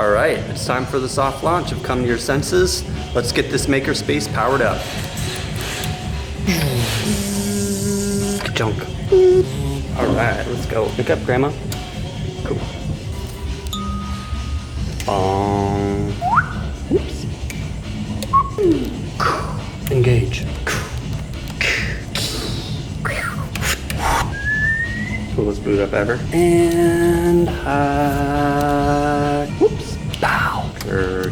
All right, it's time for the soft launch of Come to Your Senses. Let's get this MakerSpace powered up. Junk. All right, let's go. Pick up, Grandma. Cool. Oops. Engage. Coolest boot up ever. And whoops. Bow.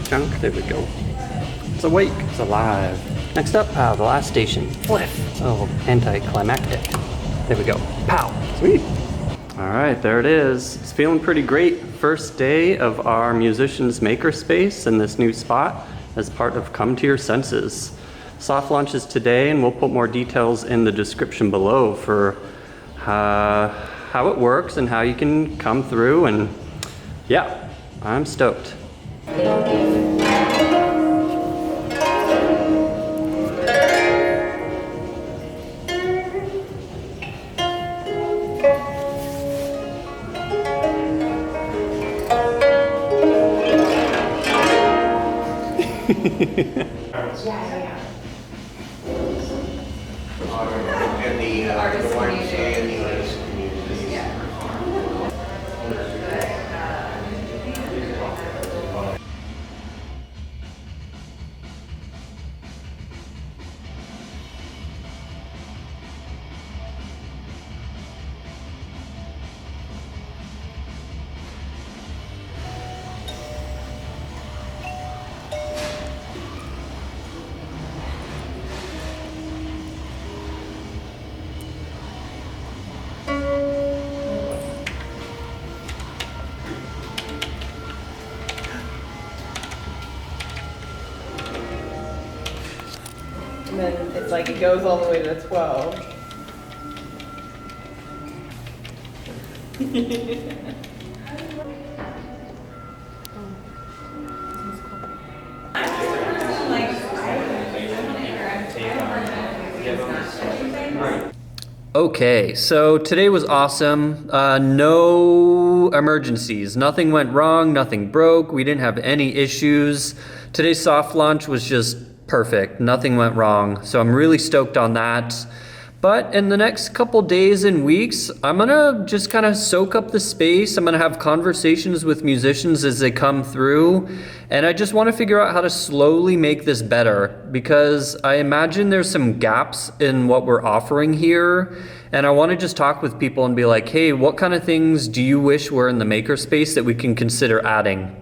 Junk. There we go. It's awake. It's alive. Next up, the last station. Fliff. Oh, anticlimactic. There we go. Pow. Sweet. All right, there it is. It's feeling pretty great. First day of our musicians MakerSpace in this new spot as part of Come to Your Senses. Soft launch is today, and we'll put more details in the description below for how it works and how you can come through. And yeah, I'm stoked. And then it's like it goes all the way to 12. Okay, so today was awesome. No emergencies. Nothing went wrong, nothing broke. We didn't have any issues. Today's soft launch was just perfect. Nothing went wrong. So I'm really stoked on that. But in the next couple days and weeks, I'm gonna just kind of soak up the space. I'm gonna have conversations with musicians as they come through. And I just wanna figure out how to slowly make this better, because I imagine there's some gaps in what we're offering here. And I wanna just talk with people and be like, hey, what kind of things do you wish were in the MakerSpace that we can consider adding?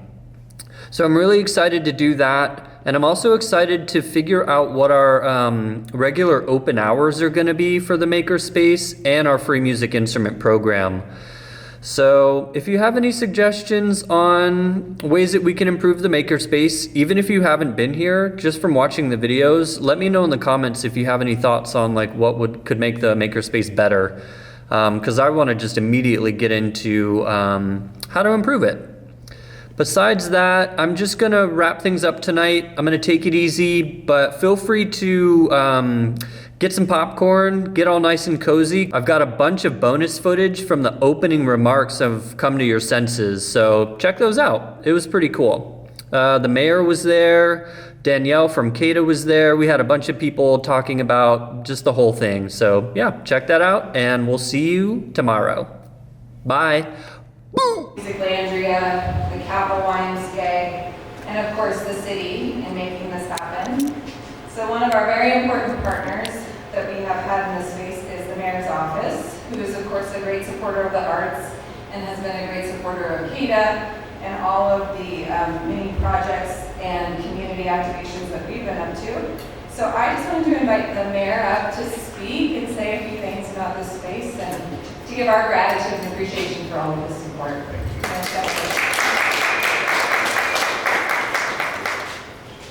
So I'm really excited to do that. And I'm also excited to figure out what our regular open hours are gonna be for the MakerSpace and our free music instrument program. So if you have any suggestions on ways that we can improve the MakerSpace, even if you haven't been here, just from watching the videos, let me know in the comments if you have any thoughts on like what could make the MakerSpace better. Because I wanna just immediately get into how to improve it. Besides that, I'm just gonna wrap things up tonight. I'm gonna take it easy, but feel free to get some popcorn, get all nice and cozy. I've got a bunch of bonus footage from the opening remarks of Come to Your Senses, so check those out. It was pretty cool. The mayor was there, Danielle from CADA was there. We had a bunch of people talking about just the whole thing. So yeah, check that out, and we'll see you tomorrow. Bye. MUSICLANDRIA, the Capital YMCA, and of course the city in making this happen. So one of our very important partners that we have had in this space is the Mayor's Office, who is of course a great supporter of the arts and has been a great supporter of CADA and all of the many projects and community activations that we've been up to. So I just wanted to invite the Mayor up to speak and say a few things about this space and to give our gratitude and appreciation for all of this support.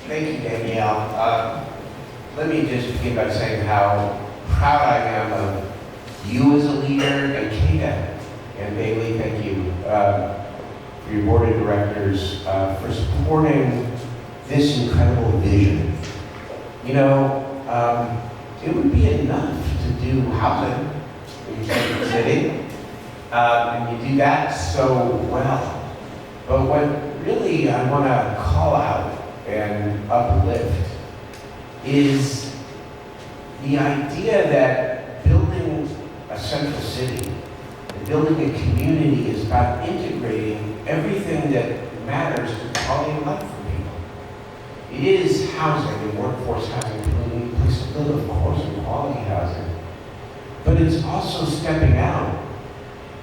Thank you, Danielle. Let me just begin by saying how proud I am of you as a leader and CADA. And Bailey, thank you for your board of directors for supporting this incredible vision. You know, it would be enough to do housing in Kansas City, and you do that so well. But what really I want to call out and uplift is the idea that building a central city and building a community is about integrating everything that matters to quality of life for people. It is housing and workforce housing, building a place to live, of course, and quality housing. But it's also stepping out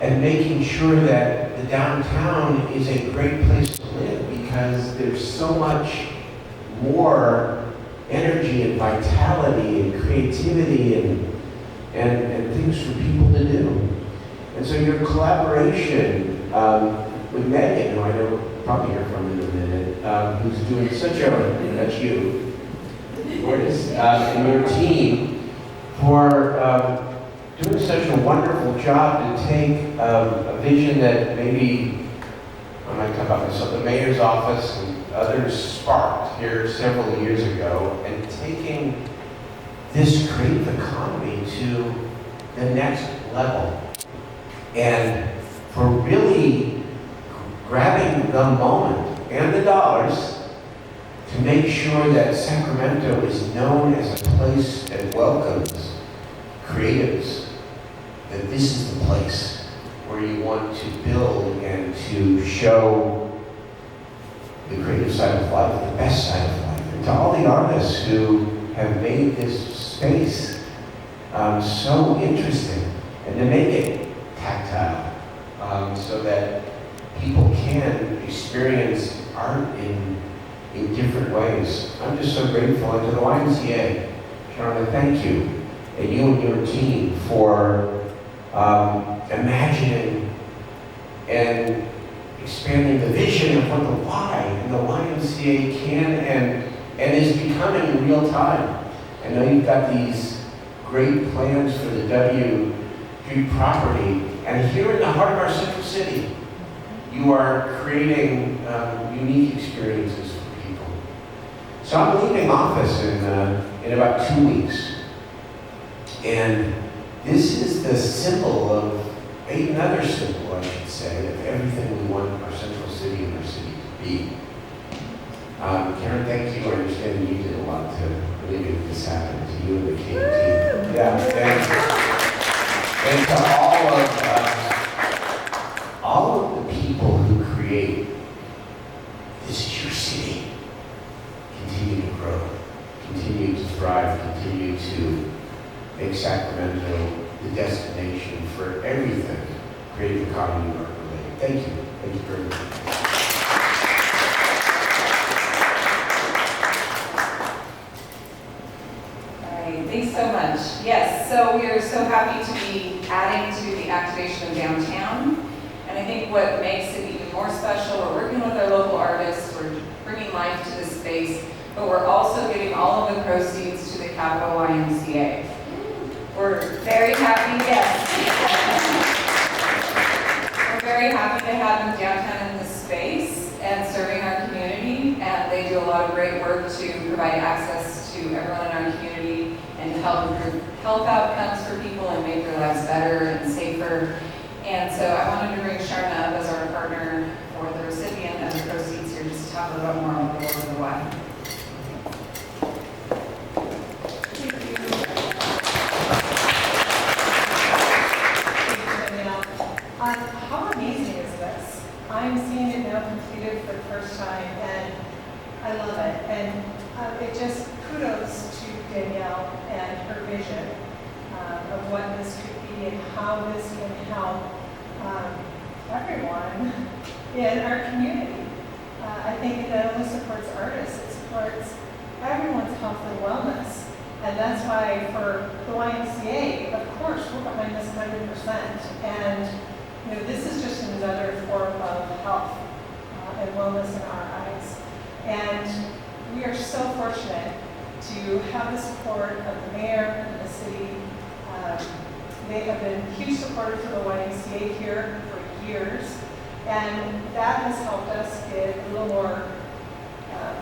and making sure that the downtown is a great place to live, because there's so much more energy and vitality and creativity and things for people to do. And so your collaboration with Megan, who I know we'll probably hear from in a minute, who's doing such a, that's you, Lourdes, and your team for doing such a wonderful job to take a vision that maybe, I might talk about this, the mayor's office and others sparked here several years ago, and taking this creative economy to the next level. And for really grabbing the moment and the dollars to make sure that Sacramento is known as a place that welcomes creatives, that this is the place where you want to build and to show the creative side of life, the best side of life. And to all the artists who have made this space so interesting, and to make it tactile, so that people can experience art in different ways. I'm just so grateful. And to the YMCA, Sharon, thank you, and you and your team for imagining and expanding the vision of what the Y and the YMCA can and is becoming in real time. I know you've got these great plans for the W Street property, and here in the heart of our central city, you are creating unique experiences for people. So I'm leaving office in about 2 weeks. And this is the symbol of, another symbol, I should say, of everything we want our central city and our city to be. Karen, thank you. I understand you did a lot to really make this happen, to you and the King team. Yeah, and to all of the people who create, this is your city. Continue to grow, continue to thrive, continue to make Sacramento the destination for everything creative economy and art related. Thank you. Thank you very much. All right, thanks so much. Yes, so we are so happy to be adding to the activation of downtown. And I think what makes it even more special, we're working with our local artists, we're bringing life to this space, but we're also giving all of the proceeds to the Capital YMCA. We're very happy, yes. We're very happy to have them downtown in this space and serving our community, and they do a lot of great work to provide access to everyone in our community and to help improve health outcomes for people and make their lives better and safer. And so I wanted to bring Sharna up as our partner for the recipient of the proceeds here, just to talk a little bit more about the work of the Y. How amazing is this? I'm seeing it now completed for the first time, and I love it. And it just kudos to Danielle and her vision of what this could be and how this can help everyone in our community. I think it not only supports artists, it supports everyone's health and wellness. And that's why for the YMCA, of course, we're behind this 100%. And you know, this is just another form of health and wellness in our eyes. And we are so fortunate to have the support of the mayor and the city. They have been huge supporters of the YMCA here for years. And that has helped us get a little more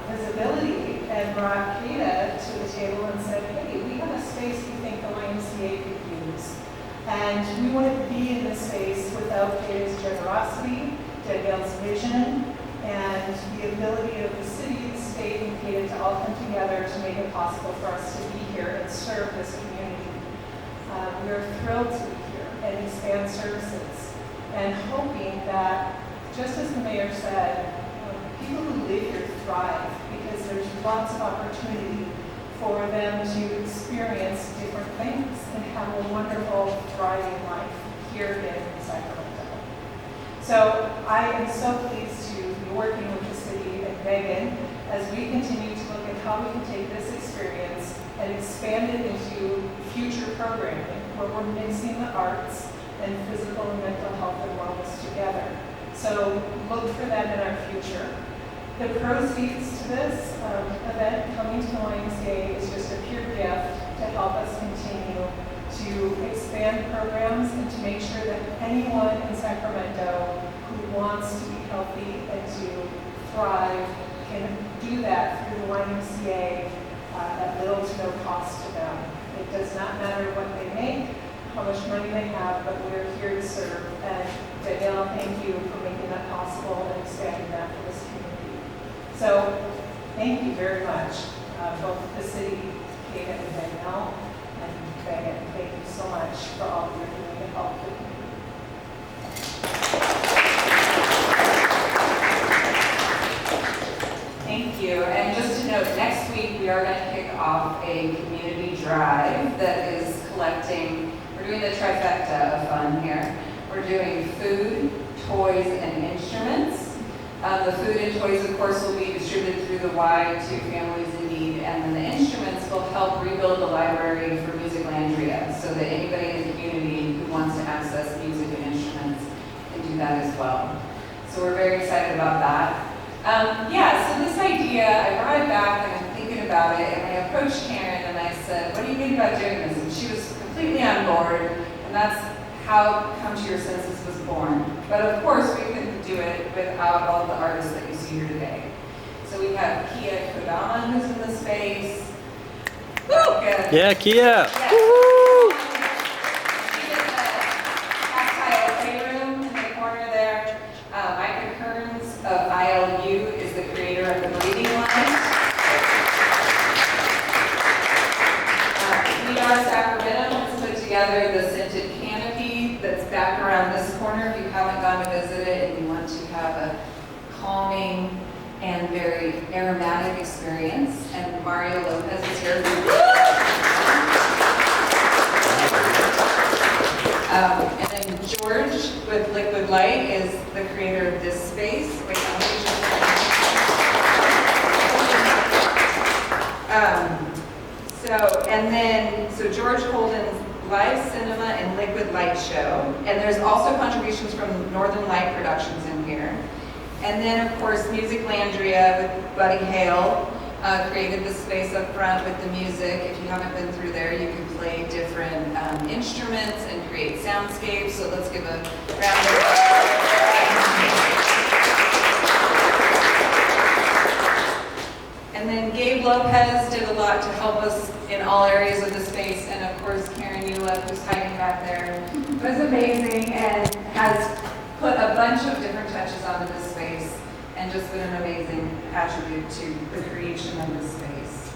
visibility and brought Kata to the table and said, hey, we have a space we think the YMCA could use. And we wouldn't be in this space without Kata's generosity, Danielle's vision, and the ability of the city, the state, and CADA to all come together to make it possible for us to be here and serve this community. We are thrilled to be here and expand services, and hoping that, just as the mayor said, people who live here thrive because there's lots of opportunity for them to experience different things and have a wonderful, thriving life here in Sacramento. So I am so pleased to be working with the city and Megan as we continue to look at how we can take this experience and expand it into future programming where we're mixing the arts and physical and mental health and wellness together. So look for that in our future. The proceeds to this event coming to the YMCA is just a pure gift to help us continue to expand programs and to make sure that anyone in Sacramento who wants to be healthy and to thrive can do that through the YMCA at little to no cost to them. It does not matter what they make, how much money they have, but we're here to serve. And Danielle, thank you for making that possible and expanding that for this community. So thank you very much, both the city, Kate and Danielle, and Megan. Thank you so much for all that you're doing to help the community. Thank you. And just to note, next week we are going to kick off a community drive that is collecting, we're doing the trifecta of fun here. We're doing food, toys, and instruments. The food and toys, of course, will be distributed through the Y to families in need, and then the instruments will help rebuild the library for MUSICLANDRIA so that anybody in the community who wants to access music and instruments can do that as well. So we're very excited about that. So this idea, I brought it back and I'm thinking about it, and I approached Karen and I said, what do you think about doing this? And she was completely on board, and that's how Come to Your Senses was born. But of course, we couldn't do it without all the artists that you see here today. So we have Kia Kodama, who's in the space. Yeah, Kia! Woo! She did the tactile playroom in the corner there. Micah Kearns of ILU is the creator of the breathing line. We Are Sacramento has put together the scented canopy that's back around this corner if you haven't gone to visit it and you want to have a calming and very aromatic experience. And Mario Lopez is here. And then George with Liquid Light is the creator of this space. Wait, so George Holden's live cinema and liquid light show. And there's also contributions from Northern Light Productions in here. And then, of course, MUSICLANDRIA with Buddy Hale created the space up front with the music. If you haven't been through there, you can play different instruments and create soundscapes. So let's give a round of applause. And then Gabe Lopez did a lot to help us in all areas of the space. And of course, Karen Eula, who's hiding back there, was amazing and has put a bunch of different touches onto this space and just been an amazing attribute to the creation of this space.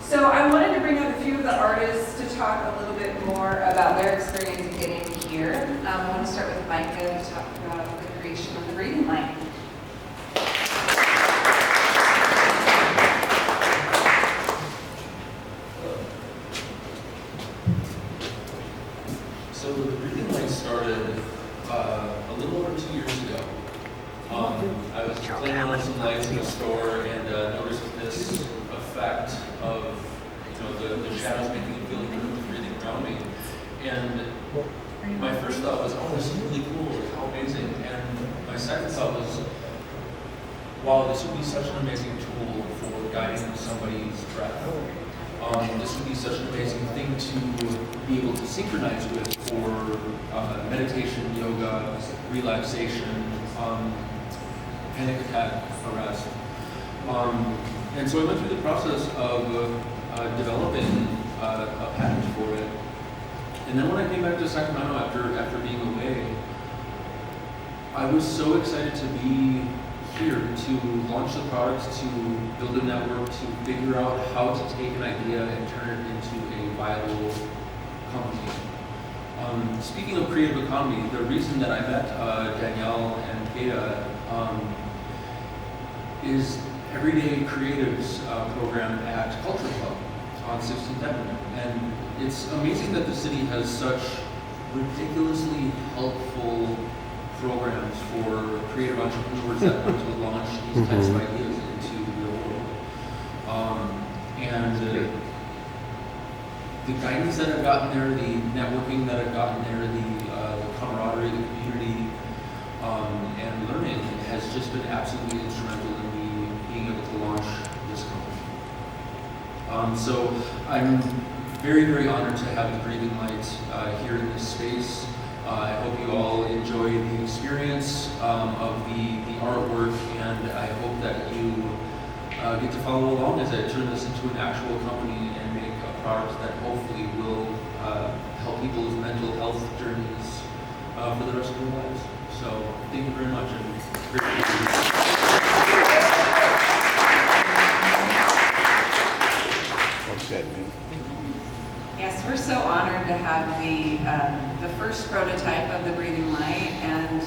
So I wanted to bring up a few of the artists to talk a little bit more about their experience in getting here. I want to start with Micah to talk about the creation of the breathing line. So the breathing light started a little over 2 years ago. I was playing on some lights in a store and noticed this effect of the shadows making me feel good with breathing around me. And my first thought was, oh, this is really cool, how amazing. And my second thought was, wow, this would be such an amazing tool for guiding somebody's breath. This would be such an amazing thing to be able to synchronize with for meditation, yoga, relaxation, panic attack arrest. And so I went through the process of developing a patent for it. And then when I came back to Sacramento after being away, I was so excited to be here to launch the product, to build a network, to figure out how to take an idea and turn it into a viable company. Speaking of creative economy, the reason that I met Danielle and Kata is Everyday Creatives program at Culture Club on 16th Avenue. And it's amazing that the city has such ridiculously helpful programs for creative entrepreneurs that want to launch these types of ideas into the real world. The guidance that I've gotten there, the networking that I've gotten there, the camaraderie, the community, and learning has just been absolutely instrumental in me being able to launch this company. So I'm very, very honored to have the Breathing Light here in this space. I hope you all enjoy the experience of the artwork, and I hope that you get to follow along as I turn this into an actual company and make a product that hopefully will help people's mental health journeys for the rest of their lives. So thank you very much. And great to be here. Well said, man. Yes, we're so honored to have the first prototype of the Breathing Light, and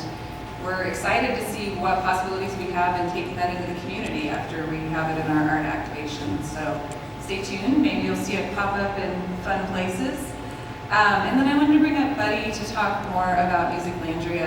we're excited to see what possibilities we have in taking that into the community after we have it in our art activation. So stay tuned, maybe you'll see it pop up in fun places. And then I wanted to bring up Buddy to talk more about MUSICLANDRIA.